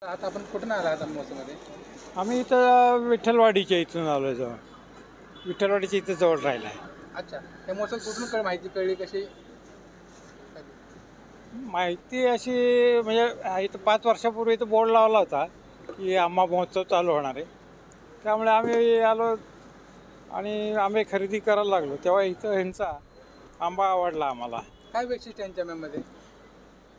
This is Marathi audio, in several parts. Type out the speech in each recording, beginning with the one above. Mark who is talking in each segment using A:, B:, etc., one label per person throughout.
A: आता आपण कुठून आला आता मोसमध्ये?
B: आम्ही इथं विठ्ठलवाडीच्या इथून आलो जवळ. विठ्ठलवाडीच्या इथं जवळ राहिला आहे.
A: अच्छा, हे मोसम कुठून माहिती कळली कशी?
B: माहिती अशी म्हणजे इथं 5 वर्षापूर्वी इथं बोर्ड लावला होता की आंबा महोत्सव चालू होणार आहे. त्यामुळे आम्ही आलो आणि आंबे खरेदी करायला लागलो. तेव्हा इथं ह्यांचा आंबा आवडला आम्हाला.
A: काय वैशिष्ट्य यांच्या आंब्यामध्ये?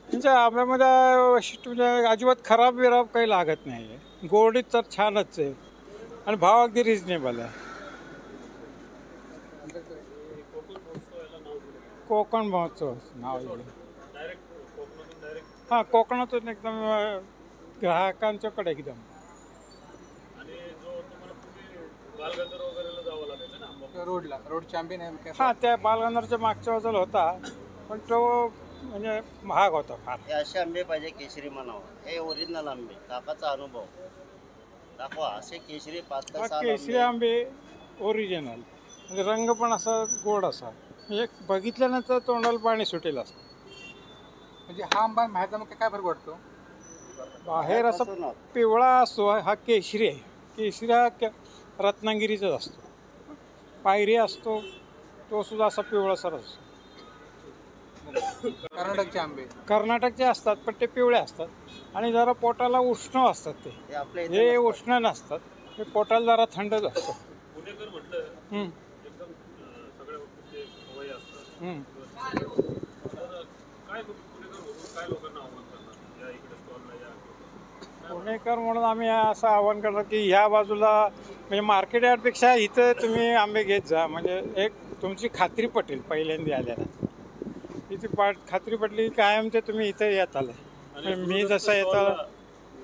B: त्यांच्या आंब्यामध्ये वैशिष्ट्य म्हणजे अजिबात खराब बिराब काही लागत नाही आहे. गोडी तर छानच आहे आणि भाव अगदी रिजनेबल आहे. कोकण महोत्सव नाव आहे. हां, कोकणातून एकदम ग्राहकांच्याकडे एकदम.
A: रोडच्या आंबे नाही?
B: हां, त्या बालगंधरच्या मागच्या बाजूला होता, पण तो म्हणजे महाग होता फार.
C: हे असे आंबे पाहिजे, केशरी म्हणावं. हे ओरिजिनल आंबे, काकाचा अनुभव दाखवा. असे केशरी
B: केशरी आंबे ओरिजिनल म्हणजे रंग पण असा गोड असा, म्हणजे बघितल्यानंतर तोंडाला पाणी सुटेल असं.
A: म्हणजे हा आंबा बाहेरचा मग काय फरक वाटतो?
B: बाहेर असा पिवळा असतो, हा केशरी आहे. केशरी हा रत्नागिरीचाच असतो. पायरी असतो, तो सुद्धा असा पिवळासर असतो. कर्नाटकचे असतात, पण ते पिवळे असतात आणि जरा पोटाला उष्ण असतात. हे उष्ण नसतात, हे पोटाला जरा थंडच असतं. पुणेकर म्हणून आम्ही असं आवाहन करतो की ह्या बाजूला म्हणजे मार्केट यार्डपेक्षा इथं तुम्ही आंबे घेत जा. म्हणजे एक तुमची खात्री पटेल पहिल्यांदा आल्यानंतर. इथे खात्री पटली कायम ते तुम्ही इथं येत आलं. मी जसं येतं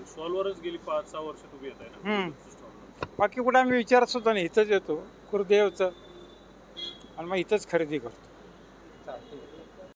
D: स्टॉलवरच गेली 5-6 वर्ष तुम्ही येत आहे ना.
B: बाकी कुठे आम्ही विचारत सुद्धा नाही, इथंच येतो कुरदेवचं आणि मग इथंच खरेदी करतो.